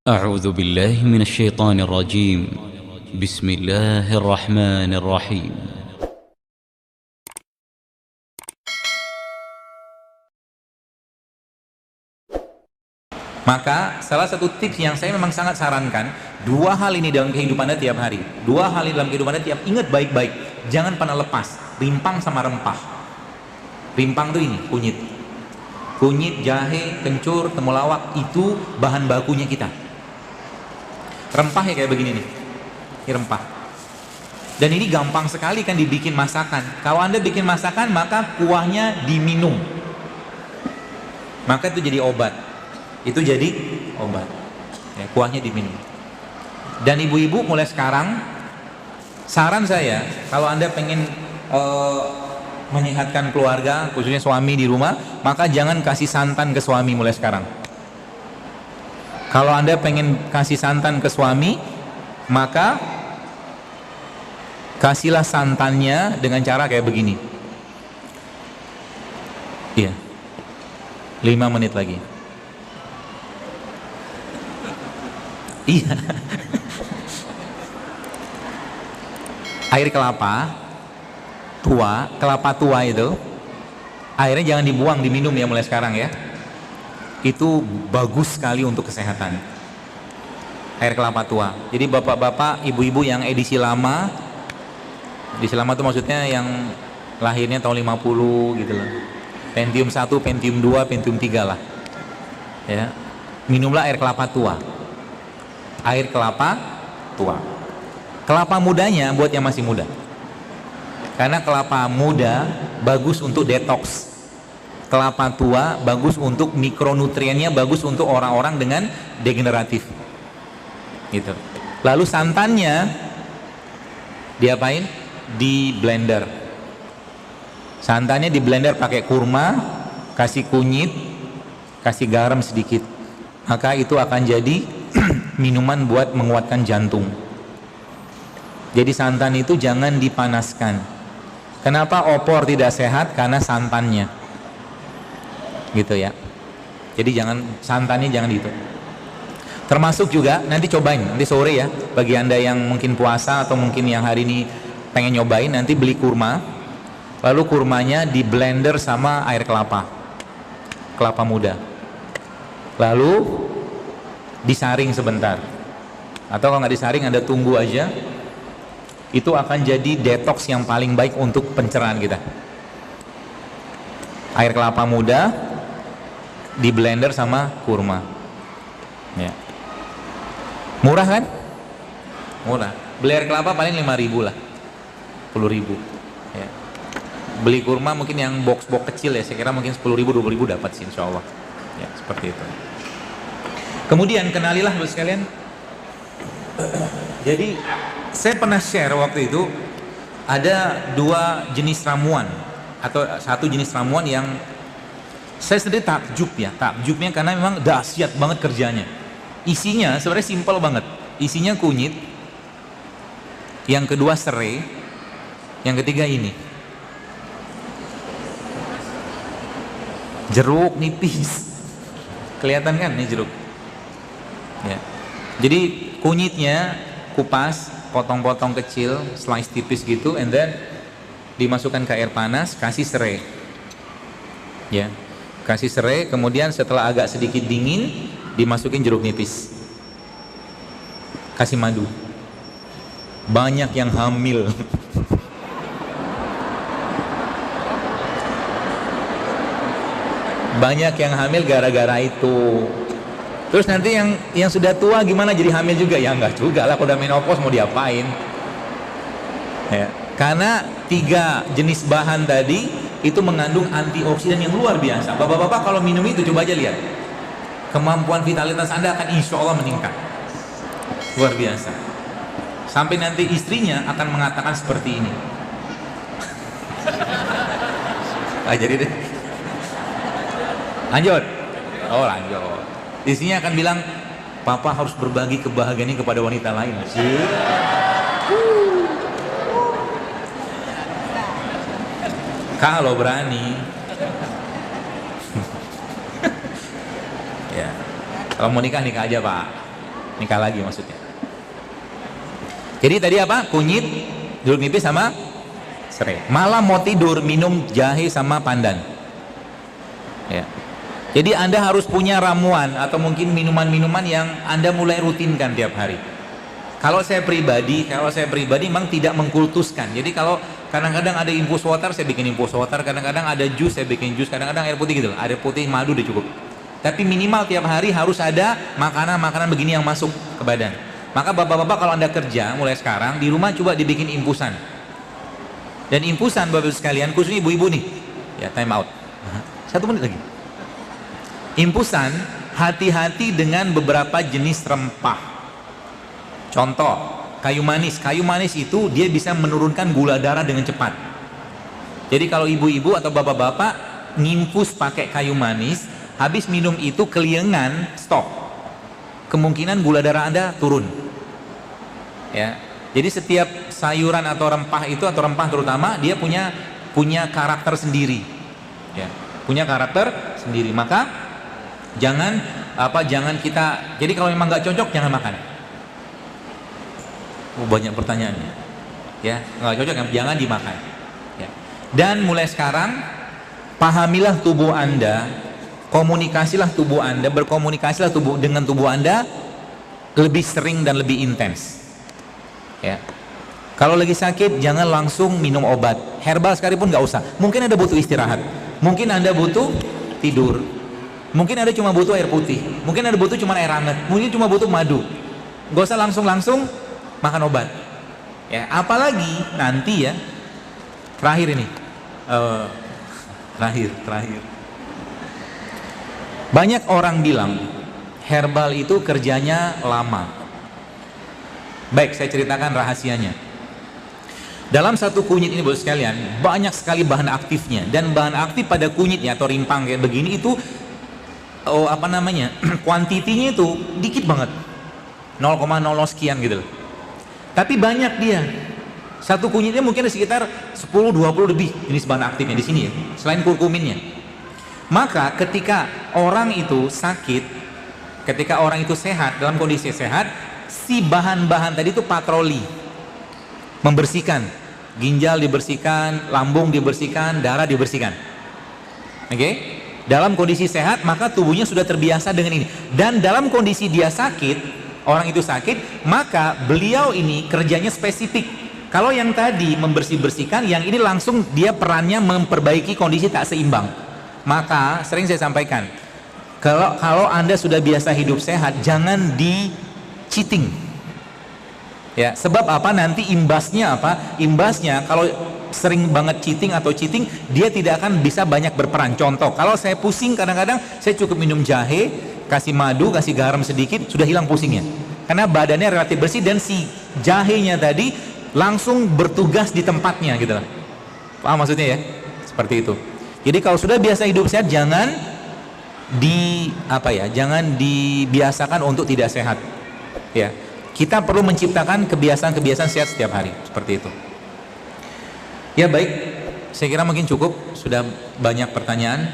أعوذ بالله من الشيطان الرجيم. بسم الله الرحمن الرحيم. Maka salah satu tips yang saya memang sangat sarankan, dua hal ini dalam kehidupan Anda tiap hari. Dua hal ini dalam kehidupan Anda tiap, ingat baik-baik, jangan pernah lepas. Rimpang sama rempah. Rimpang itu ini, kunyit. Kunyit, jahe, kencur, temulawak, itu bahan bakunya kita. Rempah ya kayak begini nih. Ini rempah. Dan ini gampang sekali kan dibikin masakan. Kalau Anda bikin masakan, maka kuahnya diminum. Maka itu jadi obat. Itu jadi obat ya, kuahnya diminum. Dan ibu-ibu mulai sekarang, saran saya, kalau Anda pengen menyehatkan keluarga, khususnya suami di rumah, maka jangan kasih santan ke suami mulai sekarang. Kalau Anda pengen kasih santan ke suami, maka kasihlah santannya dengan cara kayak begini. Iya, 5 menit lagi. Iya. Air kelapa tua itu, airnya jangan dibuang, diminum ya mulai sekarang ya. Itu bagus sekali untuk kesehatan. Air kelapa tua. Jadi bapak-bapak, ibu-ibu yang edisi lama itu maksudnya yang lahirnya tahun 50 gitu loh. Pentium 1, Pentium 2, Pentium 3 lah. Ya. Minumlah air kelapa tua. Air kelapa tua. Kelapa mudanya buat yang masih muda. Karena kelapa muda bagus untuk detox. Kelapa tua bagus untuk mikronutriennya, bagus untuk orang-orang dengan degeneratif. Gitu. Lalu santannya diapain? Di blender. Santannya di blender pakai kurma, kasih kunyit, kasih garam sedikit. Maka itu akan jadi minuman buat menguatkan jantung. Jadi santan itu jangan dipanaskan. Kenapa opor tidak sehat? Karena santannya. Gitu ya. Jadi santannya jangan itu. Termasuk juga nanti cobain nanti sore ya, bagi Anda yang mungkin puasa atau mungkin yang hari ini pengen nyobain, nanti beli kurma. Lalu kurmanya di blender sama air kelapa muda. Lalu disaring sebentar, atau kalau nggak disaring Anda tunggu aja. Itu akan jadi detox yang paling baik untuk pencernaan kita. Air kelapa muda di blender sama kurma ya. Murah kan? Murah. Beli air kelapa paling 5.000 lah, 10.000 ya. Beli kurma mungkin yang box-box kecil ya, saya kira mungkin 10.000, 20.000 dapat sih insya Allah ya, seperti itu. Kemudian kenalilah Bapak sekalian. Jadi saya pernah share waktu itu, ada 2 jenis ramuan atau satu jenis ramuan yang saya sendiri takjub ya, takjubnya karena memang dahsyat banget kerjanya. Isinya sebenarnya simpel banget. Isinya kunyit, yang kedua serai, yang ketiga ini jeruk nipis. Kelihatan kan ini jeruk? Ya. Jadi kunyitnya kupas, potong-potong kecil, slice tipis gitu, and then dimasukkan ke air panas, kasih serai. Ya. Kasih serai, kemudian setelah agak sedikit dingin, dimasukin jeruk nipis. Kasih madu. Banyak yang hamil. Banyak yang hamil gara-gara itu. Terus nanti yang sudah tua gimana, jadi hamil juga? Ya enggak juga lah, kalau udah menopause mau diapain ya. Karena 3 jenis bahan tadi itu mengandung antioksidan yang luar biasa. Bapak-bapak kalau minum itu coba aja lihat, kemampuan vitalitas Anda akan insya Allah meningkat luar biasa. Sampai nanti istrinya akan mengatakan seperti ini. Jadi deh, lanjut. Oh lanjut. Istrinya akan bilang, papa harus berbagi kebahagiaan ini kepada wanita lain. Kalau berani. Ya. Kalau mau nikah, nikah aja Pak. nikah lagi maksudnya. Jadi tadi apa? Kunyit, jeruk nipis sama serai. Malam mau tidur minum jahe sama pandan. Ya. Jadi Anda harus punya ramuan atau mungkin minuman-minuman yang Anda mulai rutinkan tiap hari. Kalau saya pribadi memang tidak mengkultuskan. Jadi kalau kadang-kadang ada infus water, saya bikin infus water. Kadang-kadang ada jus, saya bikin jus. Kadang-kadang air putih gitu. Air putih madu udah cukup. Tapi minimal tiap hari harus ada makanan-makanan begini yang masuk ke badan. Maka bapak-bapak kalau Anda kerja mulai sekarang di rumah coba dibikin infusan. Dan infusan bapak-bapak sekalian, khususnya ibu-ibu nih. Ya, time out. 1 menit lagi. Infusan, hati-hati dengan beberapa jenis rempah. Contoh, kayu manis. Kayu manis itu dia bisa menurunkan gula darah dengan cepat. Jadi kalau ibu-ibu atau bapak-bapak nginfus pakai kayu manis, habis minum itu keliengan, stop. Kemungkinan gula darah Anda turun. Ya. Jadi setiap sayuran atau rempah itu, atau rempah terutama, dia punya karakter sendiri. Ya. Punya karakter sendiri. Maka jangan kita, jadi kalau memang nggak cocok jangan makan. Banyak pertanyaannya. Ya, nggak cocok jangan dimakan. Ya. Dan mulai sekarang pahamilah tubuh Anda, komunikasilah tubuh Anda, berkomunikasilah dengan tubuh Anda lebih sering dan lebih intens. Ya. Kalau lagi sakit jangan langsung minum obat. Herbal sekalipun nggak usah. Mungkin Anda butuh istirahat. Mungkin Anda butuh tidur. Mungkin Anda cuma butuh air putih. Mungkin Anda butuh cuma air hangat. Mungkin cuma butuh madu. Nggak usah langsung makan obat. Ya, apalagi nanti ya. Terakhir ini. Terakhir. Banyak orang bilang herbal itu kerjanya lama. Baik, saya ceritakan rahasianya. Dalam satu kunyit ini bos sekalian, banyak sekali bahan aktifnya. Dan bahan aktif pada kunyitnya atau rimpang kayak begini itu kuantitinya itu dikit banget, 0,00 sekian gitu. Tapi banyak dia. Satu kunyitnya mungkin ada sekitar 10-20 lebih jenis bahan aktifnya di sini ya, selain kurkuminnya. Maka ketika orang itu sakit, ketika orang itu sehat, dalam kondisi sehat, si bahan-bahan tadi itu patroli, membersihkan, ginjal dibersihkan, lambung dibersihkan, darah dibersihkan. Oke? Dalam kondisi sehat, maka tubuhnya sudah terbiasa dengan ini. Dan dalam kondisi dia sakit, orang itu sakit, maka beliau ini kerjanya spesifik. Kalau yang tadi membersih-bersihkan, yang ini langsung dia perannya memperbaiki kondisi tak seimbang. Maka sering saya sampaikan, kalau Anda sudah biasa hidup sehat, jangan di cheating. Ya, sebab apa? Nanti imbasnya apa? Imbasnya kalau sering banget cheating, dia tidak akan bisa banyak berperan. Contoh, kalau saya pusing kadang-kadang saya cukup minum jahe, kasih madu, kasih garam sedikit, sudah hilang pusingnya. Karena badannya relatif bersih dan si jahenya tadi langsung bertugas di tempatnya gitu. Paham maksudnya ya? Seperti itu. Jadi kalau sudah biasa hidup sehat, jangan dibiasakan untuk tidak sehat. Ya. Kita perlu menciptakan kebiasaan-kebiasaan sehat setiap hari, seperti itu. Ya baik, saya kira mungkin cukup, sudah banyak pertanyaan.